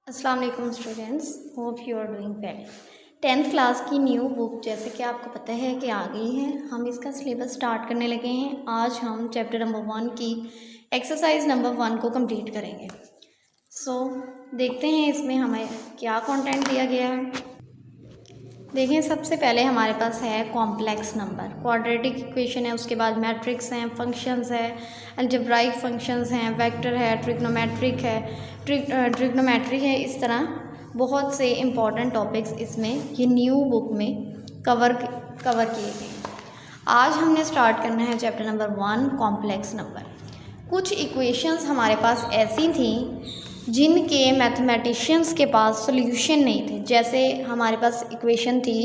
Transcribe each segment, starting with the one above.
अस्सलाम वालेकुम students, hope you are doing well. 10th class की न्यू बुक जैसे कि आपको पता है कि आ गई है। हम इसका सिलेबस स्टार्ट करने लगे हैं। आज हम चैप्टर नंबर 1 की एक्सरसाइज नंबर 1 को कंप्लीट करेंगे। देखते हैं इसमें हमें क्या कंटेंट दिया गया है। देखें, सबसे पहले हमारे पास है कॉम्प्लेक्स नंबर, क्वाड्रेटिक इक्वेशन है, उसके बाद मैट्रिक्स हैं, फंक्शंस है, अलजेब्राइक फंक्शंस हैं, वेक्टर है, ट्रिग्नोमेट्रिक है, ट्रिग्नोमेट्री है। इस तरह बहुत से इम्पॉर्टेंट टॉपिक्स इसमें ये न्यू बुक में कवर किए गए। आज हमने स्टार्ट करना है चैप्टर नंबर 1 कॉम्प्लेक्स नंबर। कुछ इक्वेशंस हमारे पास ऐसी थी जिनके मैथमेटिशियंस के पास सॉल्यूशन नहीं थे। जैसे हमारे पास इक्वेशन थी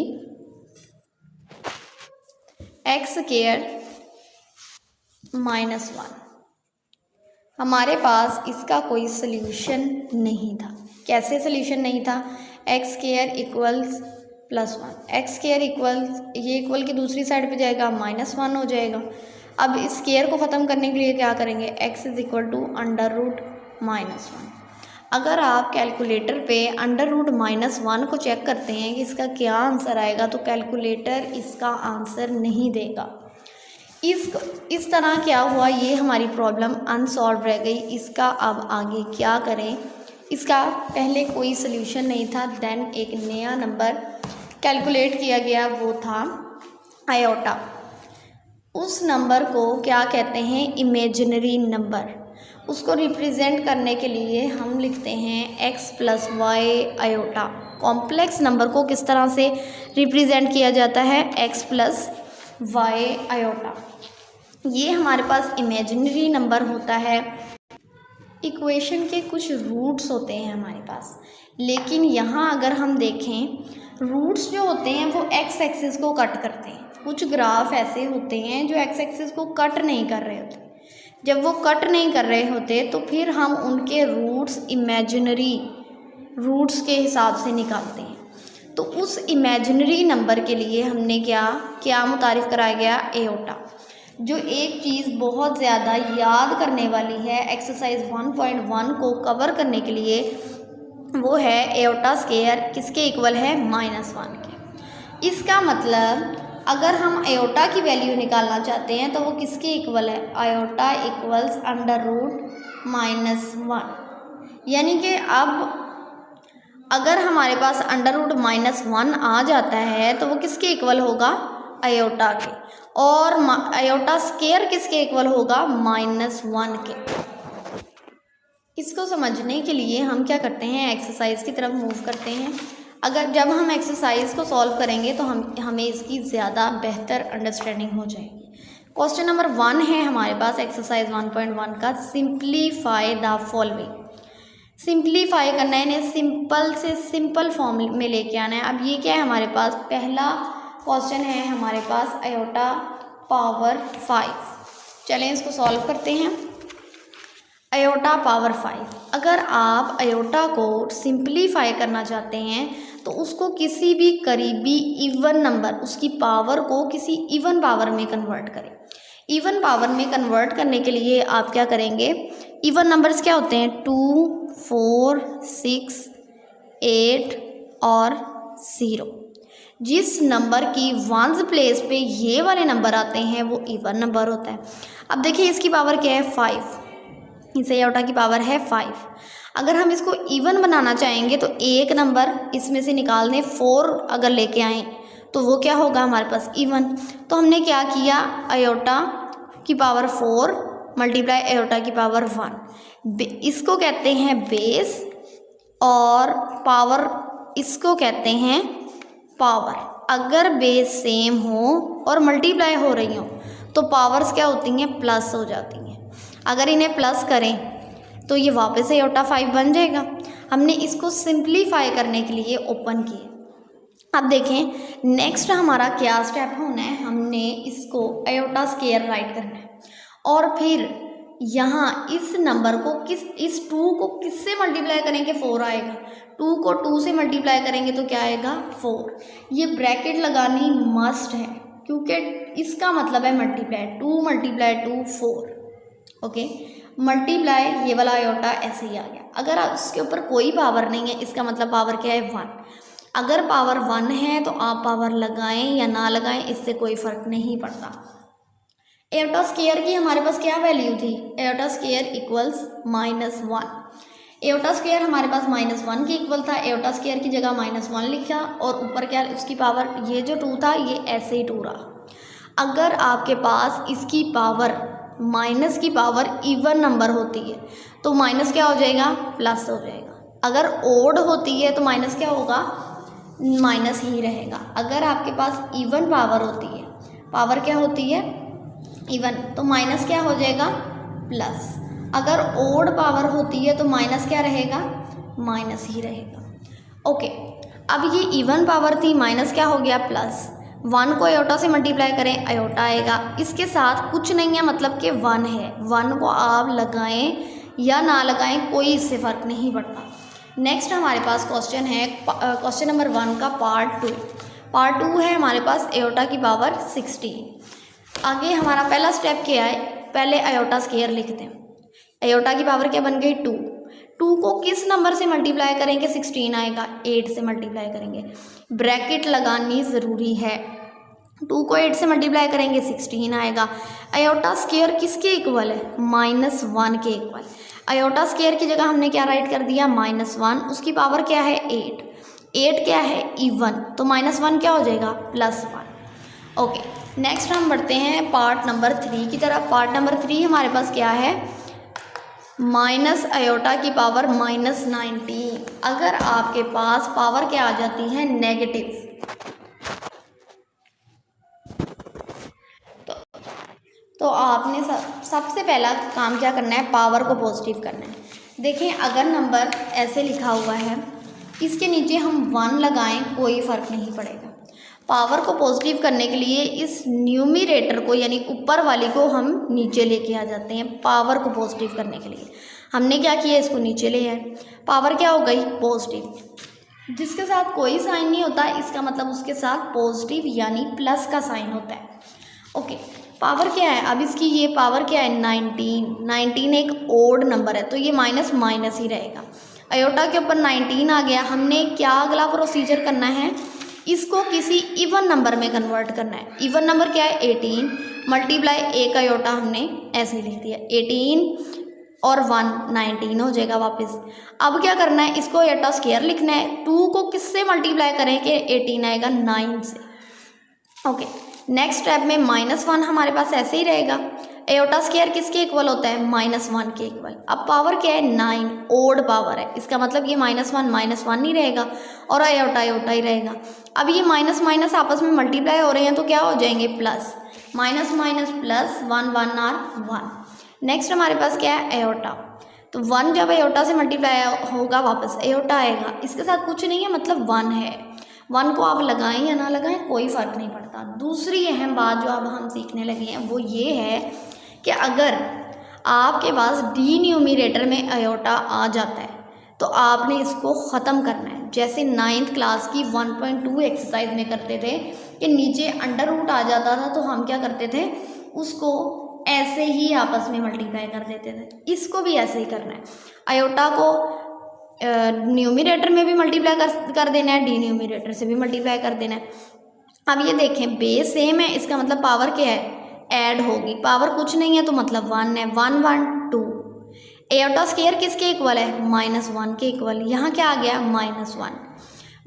x स्क्वायर -1। हमारे पास इसका कोई सॉल्यूशन नहीं था। कैसे सॉल्यूशन नहीं था? x square equals +1, x square equals, ये इक्वल की दूसरी साइड पे जाएगा -1 हो जाएगा। अब इस स्क्वायर को ख़त्म करने के लिए क्या करेंगे? x is equal to √-1। अगर आप कैलकुलेटर पे √-1 को चेक करते हैं कि इसका क्या आंसर आएगा, तो कैलकुलेटर इसका आंसर नहीं देगा। इस तरह क्या हुआ, ये हमारी प्रॉब्लम अनसॉल्व रह गई। इसका अब आगे क्या करें? इसका पहले कोई सल्यूशन नहीं था। देन एक नया नंबर कैलकुलेट किया गया, वो था आयोटा। उस नंबर को क्या कहते हैं? Imaginary number. उसको रिप्रेजेंट करने के लिए हम लिखते हैं x + y iota. Complex number को किस तरह से रिप्रेजेंट किया जाता है? x + y iota. ये हमारे पास इमेजिनरी नंबर होता है। इक्वेशन के कुछ रूट्स होते हैं हमारे पास, लेकिन यहाँ अगर हम देखें, रूट्स जो होते हैं वो x एक्सिस को कट करते हैं। कुछ ग्राफ ऐसे होते हैं जो x एक्सिस को कट नहीं कर रहे होते। जब वो कट नहीं कर रहे होते तो फिर हम उनके रूट्स इमेजिनरी रूट्स के हिसाब से निकालते हैं। तो उस इमेजिनरी नंबर के लिए हमने क्या मुतारिफ कराया गया? एओटा। जो एक चीज़ बहुत ज़्यादा याद करने वाली है एक्सरसाइज 1.1 को कवर करने के लिए, वो है एओटा स्क्वायर किसके इक्वल है? -1 के। इसका मतलब अगर हम आयोटा की वैल्यू निकालना चाहते हैं तो वो किसके इक्वल है? Iota equals √-1। यानी कि अब अगर हमारे पास √-1 आ जाता है तो वो किसके इक्वल होगा? आयोटा के। और आयोटा स्क्वायर किसके इक्वल होगा? -1 के। इसको समझने के लिए हम क्या करते हैं? एक्सरसाइज की तरफ मूव करते हैं। जब हम एक्सरसाइज को सॉल्व करेंगे तो हमें इसकी ज़्यादा बेहतर अंडरस्टैंडिंग हो जाएगी। क्वेश्चन नंबर 1 है हमारे पास एक्सरसाइज 1.1 का, सिंप्लीफाई द फॉलोइंग। सिंप्लीफाई करना है, इन्हें सिंपल से सिंपल फॉर्म में लेके आना है। अब ये क्या है हमारे पास? पहला क्वेश्चन है हमारे पास आयोटा पावर 5। चलें इसको सॉल्व करते हैं। आयोटा पावर 5, अगर आप आयोटा को सिंप्लीफाई करना चाहते हैं तो उसको किसी भी करीबी इवन नंबर, उसकी पावर को किसी इवन पावर में कन्वर्ट करें। इवन पावर में कन्वर्ट करने के लिए आप क्या करेंगे? इवन नंबर्स क्या होते हैं? 2, 4, 6, 8 और 0। जिस नंबर की वंस प्लेस पे ये वाले नंबर आते हैं वो इवन नंबर होता है। अब देखिए इसकी पावर क्या है? 5। इस आयोटा की पावर है 5। अगर हम इसको इवन बनाना चाहेंगे तो एक नंबर इसमें से निकाल दें, 4 अगर लेके आएँ तो वो क्या होगा हमारे पास? इवन। तो हमने क्या किया? आयोटा की पावर 4 मल्टीप्लाई आयोटा की पावर 1। इसको कहते हैं बेस, और पावर इसको कहते हैं पावर। अगर बेस सेम हो और मल्टीप्लाई हो रही हो तो पावर्स क्या होती हैं? प्लस हो जाती हैं। अगर इन्हें प्लस करें तो ये वापस से आयोटा 5 बन जाएगा। हमने इसको सिंप्लीफाई करने के लिए ओपन किए। अब देखें नेक्स्ट हमारा क्या स्टेप होना है। हमने इसको आयोटा स्क्वायर राइट करना है, और फिर यहाँ इस नंबर को इस 2 को किससे मल्टीप्लाई करेंगे? 4 आएगा। 2 को 2 से मल्टीप्लाई करेंगे तो क्या आएगा? 4। ये ब्रैकेट लगानी मस्ट है क्योंकि इसका मतलब है मल्टीप्लाई। 2 × 2 4। ओके। मल्टीप्लाई ये वाला आयोटा ऐसे ही आ गया। अगर उसके ऊपर कोई पावर नहीं है इसका मतलब पावर क्या है 1। अगर पावर 1 है तो आप पावर लगाएं या ना लगाएं इससे कोई फ़र्क नहीं पड़ता। एयोटा स्क्वायर की हमारे पास क्या वैल्यू थी, aorta square equals -1। Aorta square हमारे पास -1 के इक्वल था, एयोटा स्क्वायर की जगह -1 लिखा और ऊपर क्या उसकी पावर, ये जो 2 था ये ऐसे ही 2 रहा। अगर आपके पास इसकी पावर माइनस की पावर इवन नंबर होती है तो माइनस क्या हो जाएगा, प्लस हो जाएगा। अगर ओड होती है तो माइनस क्या होगा, माइनस ही रहेगा। अगर आपके पास इवन पावर होती है, पावर क्या होती है इवन, तो माइनस क्या हो जाएगा, प्लस। अगर ओड पावर होती है तो माइनस क्या रहेगा, माइनस ही रहेगा। ओके, अब ये इवन पावर थी, माइनस क्या हो गया, प्लस। 1 को आयोटा से मल्टीप्लाई करें, आयोटा आएगा। इसके साथ कुछ नहीं है मतलब कि 1 है। 1 को आप लगाएं या ना लगाएं कोई इससे फ़र्क नहीं पड़ता। नेक्स्ट हमारे पास क्वेश्चन है, क्वेश्चन नंबर 1 का पार्ट 2। पार्ट 2 है हमारे पास आयोटा की पावर 16। आगे हमारा पहला स्टेप क्या है, पहले आयोटा स्क्वायर लिखते हैं। आयोटा की पावर क्या बन गई 2। 2 को किस नंबर से मल्टीप्लाई करेंगे, 16 आएगा, 8 से मल्टीप्लाई करेंगे। ब्रैकेट लगानी ज़रूरी है। 2 को 8 से मल्टीप्लाई करेंगे 16 आएगा। आयोटा स्क्वायर किसके इक्वल है, -1 के इक्वल। आयोटा स्क्वायर की जगह हमने क्या राइट कर दिया, -1। उसकी पावर क्या है 8। 8 क्या है इवन, तो -1 क्या हो जाएगा, +1। ओके, नेक्स्ट हम बढ़ते हैं पार्ट नंबर 3 की तरफ। पार्ट नंबर 3 हमारे पास क्या है, माइनस आयोटा की पावर -19। अगर आपके पास पावर क्या आ जाती है, नेगेटिव, तो आपने सबसे पहला काम क्या करना है, पावर को पॉजिटिव करना है। देखें, अगर नंबर ऐसे लिखा हुआ है, इसके नीचे हम 1 लगाएं कोई फ़र्क नहीं पड़ेगा। पावर को पॉजिटिव करने के लिए इस न्यूमरेटर को यानी ऊपर वाली को हम नीचे लेके आ जाते हैं। पावर को पॉजिटिव करने के लिए हमने क्या किया, इसको नीचे ले आए। पावर क्या हो गई, पॉजिटिव। जिसके साथ कोई साइन नहीं होता इसका मतलब उसके साथ पॉजिटिव यानी प्लस का साइन होता है। ओके, पावर क्या है, अब इसकी ये पावर क्या है 19 एक ओड नंबर है तो ये माइनस माइनस ही रहेगा। आयोटा के ऊपर 19 आ गया। हमने क्या अगला प्रोसीजर करना है, इसको किसी इवन नंबर में कन्वर्ट करना है। इवन नंबर क्या है 18 मल्टीप्लाई एक आयोटा हमने ऐसे ही लिख दिया, 18 और 1 19 हो जाएगा वापस। अब क्या करना है, इसको आयोटा स्क्वायर लिखना है। 2 को किससे मल्टीप्लाई करें कि 18 आएगा, 9 से। ओके, नेक्स्ट स्टेप में -1 हमारे पास ऐसे ही रहेगा। आयोटा स्क्वायर किसके इक्वल होता है, -1 के इक्वल। अब पावर क्या है 9, ओड पावर है, इसका मतलब ये -1 नहीं रहेगा और आयोटा आयोटा ही रहेगा। अब ये माइनस माइनस आपस में मल्टीप्लाई हो रहे हैं तो क्या हो जाएंगे, प्लस। माइनस माइनस प्लस, 1 1 आर 1। नेक्स्ट हमारे पास क्या है, आयोटा। तो 1 जब आयोटा से मल्टीप्लाई होगा वापस आयोटा आएगा, इसके साथ कुछ नहीं है मतलब 1 है। 1 को आप लगाएं या ना लगाएं कोई फ़र्क नहीं पड़ता। दूसरी अहम बात जो अब हम सीखने लगे हैं वो ये है कि अगर आपके पास डिन्यूमरेटर में आयोटा आ जाता है तो आपने इसको ख़त्म करना है। जैसे 9th क्लास की 1.2 एक्सरसाइज में करते थे कि नीचे अंडर रूट आ जाता था तो हम क्या करते थे, उसको ऐसे ही आपस में मल्टीप्लाई कर देते थे। इसको भी ऐसे ही करना है। आयोटा को न्यूमरेटर में भी मल्टीप्लाई कर देना है, डिन्यूमरेटर से भी मल्टीप्लाई कर देना है। अब ये देखें, बेस सेम है, इसका मतलब पावर क्या है, ऐड होगी। पावर कुछ नहीं है तो मतलब 1 है, 1 1 2। आयोटा स्क्वायर किसके इक्वल है, -1 के इक्वल। यहाँ क्या आ गया, -1।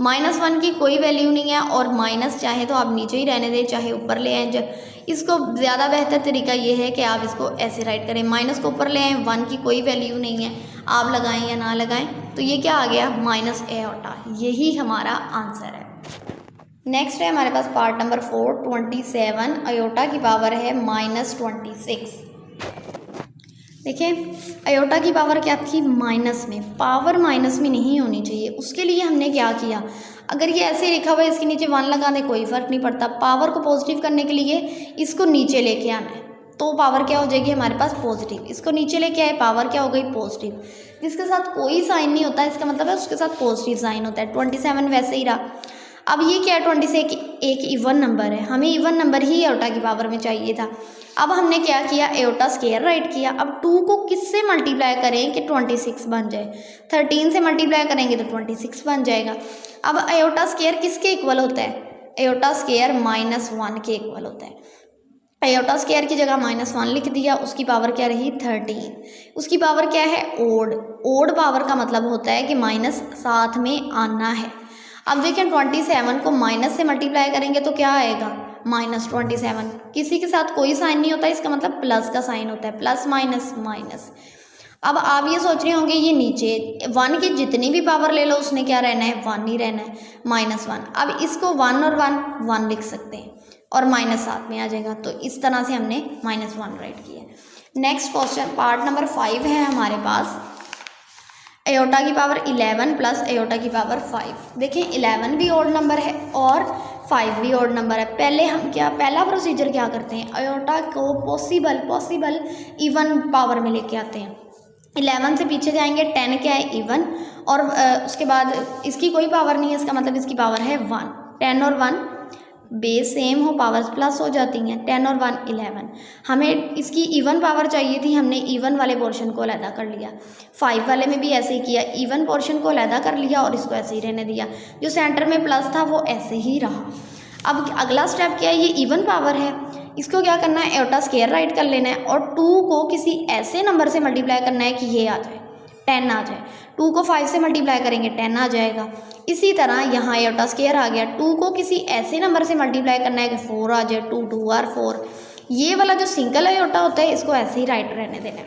-1 की कोई वैल्यू नहीं है और माइनस चाहे तो आप नीचे ही रहने दें चाहे ऊपर ले आएँ। इसको ज़्यादा बेहतर तरीका ये है कि आप इसको ऐसे राइट करें, माइनस को ऊपर ले आएँ, 1 की कोई वैल्यू नहीं है, आप लगाएं या ना लगाएं तो ये क्या आ गया, माइनस आयोटा। यही हमारा आंसर है। नेक्स्ट है हमारे पास पार्ट नंबर 4 27। आयोटा की पावर है -26। देखिए, आयोटा की पावर क्या थी, माइनस में। पावर माइनस में नहीं होनी चाहिए, उसके लिए हमने क्या किया, अगर ये ऐसे लिखा हुआ है इसके नीचे 1 लगा दें कोई फ़र्क नहीं पड़ता। पावर को पॉजिटिव करने के लिए इसको नीचे लेके आना है तो पावर क्या हो जाएगी हमारे पास, पॉजिटिव। इसको नीचे लेके आए, पावर क्या हो गई, पॉजिटिव। जिसके साथ कोई साइन नहीं होता इसका मतलब है उसके साथ पॉजिटिव साइन होता है। 27 वैसे ही रहा। अब ये क्या है, 26 एक इवन नंबर है, हमें इवन नंबर ही आयोटा की पावर में चाहिए था। अब हमने क्या किया, एयोटा स्क्वायर राइट किया। अब 2 को किससे मल्टीप्लाई करें कि 26 बन जाए, 13 से मल्टीप्लाई करेंगे तो 26 बन जाएगा। अब एयोटा स्क्वायर किसके इक्वल होता है, एयोटा स्क्वायर -1 के इक्वल होता है। एयोटा स्क्वायर की जगह -1 लिख दिया, उसकी पावर क्या रही 13। उसकी पावर क्या है ओड, ओड पावर का मतलब होता है कि माइनस साथ में आना है। अब देखिए 27 को माइनस से मल्टीप्लाई करेंगे तो क्या आएगा -27। किसी के साथ कोई साइन नहीं होता, इसका मतलब प्लस का साइन होता है, प्लस माइनस माइनस। अब आप ये सोच रहे होंगे ये नीचे 1 की जितनी भी पावर ले लो उसने क्या रहना है 1 ही रहना है, -1। अब इसको 1 और 1 1 लिख सकते हैं और माइनस साथ में आ जाएगा। तो इस तरह से हमने -1 राइट किया। नेक्स्ट क्वेश्चन पार्ट नंबर 5 है हमारे पास, एयोटा की पावर 11 प्लस एयोटा की पावर 5। देखिए 11 भी ओड नंबर है और 5 भी ओड नंबर है। पहले हम पहला प्रोसीजर क्या करते हैं, एयोटा को पॉसिबल इवन पावर में लेके आते हैं। 11 से पीछे जाएंगे, 10 क्या है इवन, और उसके बाद इसकी कोई पावर नहीं है, इसका मतलब इसकी पावर है 1। 10 और 1 बेस सेम हो, पावर्स प्लस हो जाती हैं, 10 और 1 11। हमें इसकी इवन पावर चाहिए थी, हमने इवन वाले पोर्शन को अलहदा कर लिया। 5 वाले में भी ऐसे ही किया, इवन पोर्शन को अलहदा कर लिया और इसको ऐसे ही रहने दिया। जो सेंटर में प्लस था वो ऐसे ही रहा। अब अगला स्टेप क्या है, ये इवन पावर है, इसको क्या करना है एयोटा स्क्वायर राइट कर लेना है और 2 को किसी ऐसे नंबर से मल्टीप्लाई करना है कि ये आ जाए 10 आ जाए। 2 को 5 से मल्टीप्लाई करेंगे 10 आ जाएगा। इसी तरह यहाँ एयोटा स्क्वायर आ गया, 2 को किसी ऐसे नंबर से मल्टीप्लाई करना है कि 4 आ जाए, 2 2 और 4। ये वाला जो सिंगल एयोटा होता है इसको ऐसे ही राइट रहने देना है।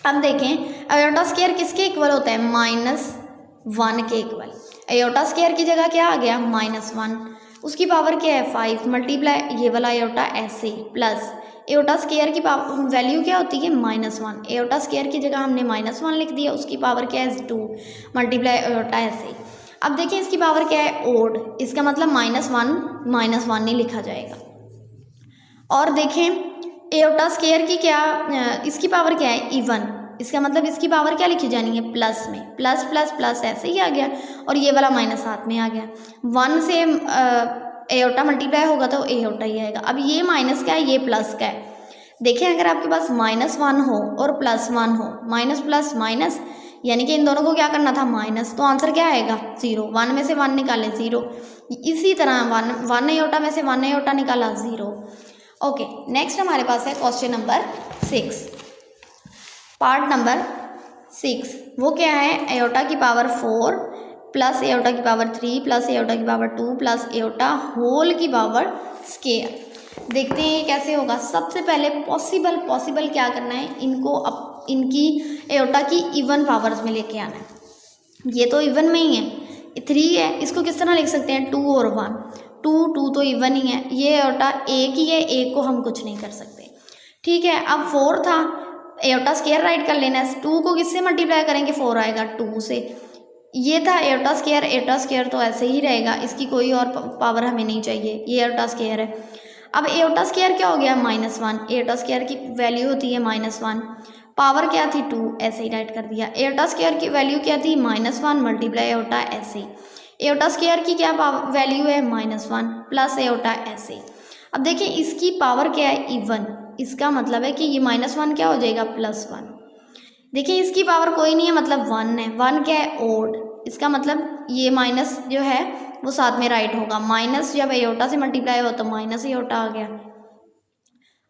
अब देखें एयोटा स्क्वायर किसके इक्वल होता है, -1 के इक्वल। एयोटा स्क्वायर की जगह क्या आ गया -1, उसकी पावर क्या है 5 मल्टीप्लाई ये वाला एयोटा ऐसे प्लस एयोटा स्क्वायर की वैल्यू क्या होती है -1। एयोटा स्क्वायर की जगह हमने -1 लिख दिया, उसकी पावर क्या है 2 मल्टीप्लाई एयोटा ऐसे। अब देखिए इसकी पावर क्या है ओड, इसका मतलब -1 ही लिखा जाएगा। और देखें एयोटा स्क्वायर की क्या इसकी पावर क्या है इवन, इसका मतलब इसकी पावर क्या लिखी जानी है प्लस में, प्लस प्लस प्लस ऐसे ही आ गया और ये वाला माइनस साथ में आ गया। 1 से एयोटा मल्टीप्लाई होगा तो एयोटा ही आएगा। अब ये माइनस का है ये प्लस का है। देखें अगर आपके पास -1 हो और +1 हो, माइनस प्लस माइनस यानी कि इन दोनों को क्या करना था माइनस, तो आंसर क्या आएगा 0। 1 में से 1 निकालें 0। इसी तरह 1 एयोटा में से 1 एयोटा निकाला 0। ओके नेक्स्ट हमारे पास है क्वेश्चन नंबर 6 पार्ट नंबर 6। वो क्या है एयोटा की पावर 4 प्लस एयोटा की पावर 3 प्लस एयोटा की पावर 2 प्लस एयोटा होल की पावर स्क्वायर। देखते हैं ये कैसे होगा। सबसे पहले पॉसिबल क्या करना है, इनको इनकी एयोटा की इवन पावर्स में लेके आना है। ये तो इवन में ही है, 3 है, इसको किस तरह लिख सकते हैं 2 और 1, 2 तो इवन ही है, ये एयोटा एक ही है, एक को हम कुछ नहीं कर सकते। ठीक है अब 4 था, एयोटा स्क्वायर राइट कर लेना है। 2 को किससे मल्टीप्लाई करेंगे 4 आएगा 2 से। ये था एयोटा स्क्वायर तो ऐसे ही रहेगा, इसकी कोई और पावर हमें नहीं चाहिए, ये एयोटा स्क्वायर है। अब एयोटा स्क्वायर क्या हो गया -1, एयोटा स्क्वायर की वैल्यू होती है -1, पावर क्या थी 2 ऐसे ही राइट कर दिया। एयोटा स्क्वायर की वैल्यू क्या थी -1 मल्टीप्लाई एयोटा ऐसे। एयोटा स्क्वायर की क्या वैल्यू है -1 प्लस एयोटा ऐसे। अब देखिए इसकी पावर क्या है इवन, इसका मतलब है कि ये -1 क्या हो जाएगा +1। देखिए इसकी पावर कोई नहीं है मतलब 1 है, 1 क्या है ओड, इसका मतलब ये माइनस जो है वो साथ में राइट होगा। माइनस जब एयोटा से मल्टीप्लाई हो तो माइनस एयोटा आ गया।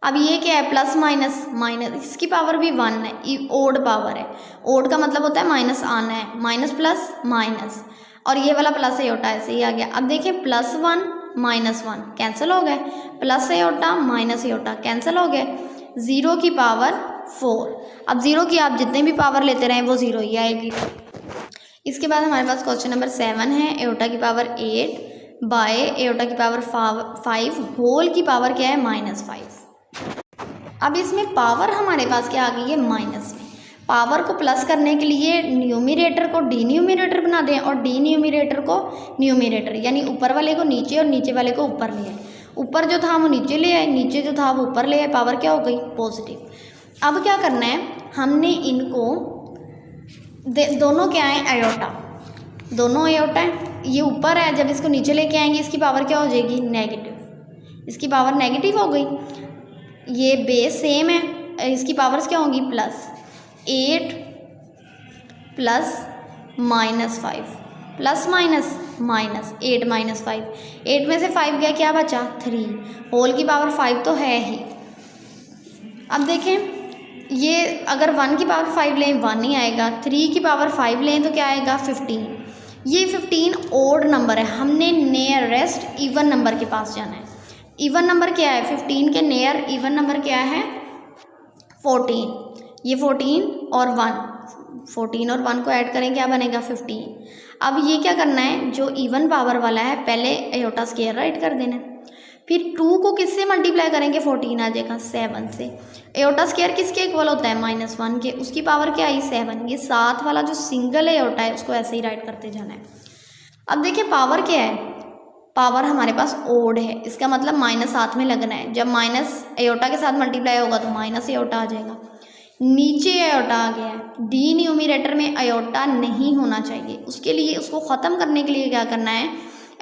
अब ये क्या है प्लस माइनस माइनस, इसकी पावर भी 1 है, ओड पावर है। ओड का मतलब होता है माइनस आना है, माइनस प्लस माइनस, और ये वाला प्लस एयोटा ऐसे ही आ गया। अब देखिए +1 -1 कैंसिल हो गए, plus aorta minus aorta cancel हो गए, 0 की पावर 4। अब 0 की आप जितने भी पावर लेते रहें वो 0 ही आएगी। इसके बाद हमारे पास क्वेश्चन नंबर 7 है, एयोटा की पावर 8 बाय एयोटा की पावर 5 होल की पावर क्या है -5। अब इसमें पावर हमारे पास क्या आ गई है माइनस में। पावर को प्लस करने के लिए न्यूमिरेटर को डिन्यूमिरेटर बना दें और डिन्यूमिरेटर को न्यूमिरेटर, यानी ऊपर वाले को नीचे और नीचे वाले को ऊपर ले आए। ऊपर जो था वो नीचे ले आए, नीचे जो था वो ऊपर ले आए, पावर क्या हो गई पॉजिटिव। अब क्या करना है, हमने इनको दोनों क्या है एयोटा, दोनों एयोटा है, ये ऊपर है, जब इसको नीचे लेके आएंगे इसकी पावर क्या हो जाएगी नेगेटिव, इसकी पावर नेगेटिव हो गई। ये बेस सेम है, इसकी पावर्स क्या होंगी प्लस 8 प्लस -5 प्लस माइनस 8 - 5, 8 में से 5 गया क्या बचा 3, होल की पावर 5 तो है ही। अब देखें ये अगर 1 की पावर 5 लें 1 ही आएगा, 3 की पावर 5 लें तो क्या आएगा 15। ये 15 ओड नंबर है, हमने नियरेस्ट इवन नंबर के पास जाना है। इवन नंबर क्या है 15 के नियर इवन नंबर क्या है 14। ये 14 और 1 को ऐड करें क्या बनेगा 15। अब ये क्या करना है, जो इवन पावर वाला है पहले एयोटा स्क्वायर राइट कर देना है, फिर 2 को किससे मल्टीप्लाई करेंगे 14 आ जाएगा 7 से। एयोटा स्क्वायर किसके इक्वल होता है -1 के, उसकी पावर क्या आई 7। ये 7 वाला जो सिंगल एयोटा है उसको ऐसे ही राइट करते जाना है। अब देखिए पावर क्या है, पावर हमारे पास ओड है, इसका मतलब -7 में लगना है। जब माइनस एयोटा के साथ मल्टीप्लाई होगा तो माइनस एयोटा आ जाएगा। नीचे एयोटा आ गया है, डी न्यूमिनेटर में एयोटा नहीं होना चाहिए, उसके लिए उसको ख़त्म करने के लिए क्या करना है,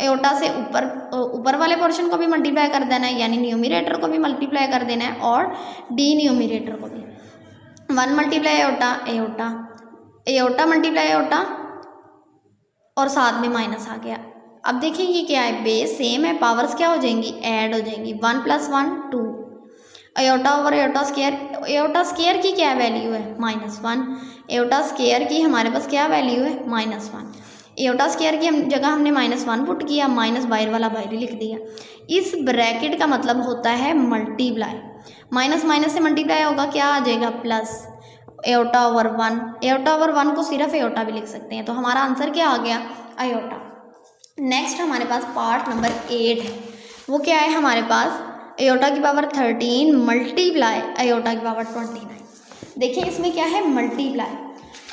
एयोटा से ऊपर वाले पोर्शन को भी मल्टीप्लाई कर देना है, यानी न्यूमिनेटर को भी मल्टीप्लाई कर देना है और डी न्यूमिनेटर को भी। 1 मल्टीप्लाई एयोटा मल्टीप्लाई एयोटा और साथ में माइनस आ गया। अब देखिए ये क्या है, बेस सेम है, पावर्स क्या हो जाएंगी ऐड हो जाएंगी, 1 + 1 2, aorta over aorta square. Aorta square की क्या वैल्यू है -1, एयोटा स्क्वायर की हमारे पास क्या वैल्यू है -1। एयोटा स्क्वायर की जगह हमने -1 पुट किया, माइनस बाहर वाला बाहर लिख दिया। इस ब्रैकेट का मतलब होता है मल्टीप्लाई, माइनस माइनस से मल्टीप्लाई होगा क्या आ जाएगा plus aorta over 1। Aorta over 1 को सिर्फ एयोटा भी लिख सकते हैं, तो हमारा आंसर क्या आ गया एयोटा। नेक्स्ट हमारे पास पार्ट नंबर 8 है, वो क्या है हमारे पास एयोटा की पावर 13 मल्टीप्लाई एयोटा की पावर 29। देखिए इसमें क्या है मल्टीप्लाई,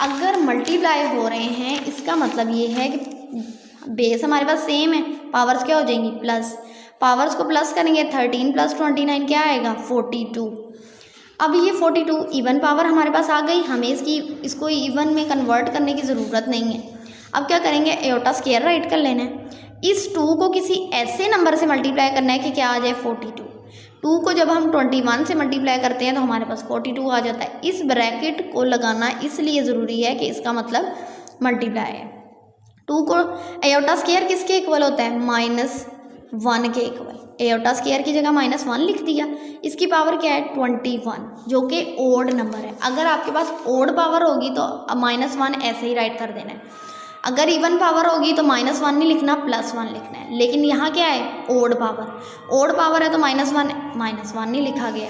अगर मल्टीप्लाई हो रहे हैं इसका मतलब ये है कि बेस हमारे पास सेम है, पावर्स क्या हो जाएंगी प्लस, पावर्स को प्लस करेंगे 13 + 29 क्या आएगा 42। अब ये 42 इवन पावर हमारे पास आ गई, हमें इसको इवन में कन्वर्ट करने की ज़रूरत नहीं है। अब क्या करेंगे एयोटा स्क्वायर राइट कर लेना है, इस 2 को किसी ऐसे नंबर से मल्टीप्लाई करना है कि क्या आ जाए 42। 2 को जब हम 21 से मल्टीप्लाई करते हैं तो हमारे पास 42 आ जाता है। इस ब्रैकेट को लगाना इसलिए ज़रूरी है कि इसका मतलब मल्टीप्लाई है। 2 को एयोटा स्क्वायर किसके इक्वल होता है -1 के इक्वल, एयोटा स्क्वायर की जगह -1 लिख दिया। इसकी पावर क्या है 21 जो कि ओड नंबर है। अगर आपके पास ओड पावर होगी तो -1 ऐसे ही राइट कर देना है, अगर इवन पावर होगी तो -1 नहीं लिखना +1 लिखना है। लेकिन यहाँ क्या है ओड पावर है तो -1 नहीं लिखा गया।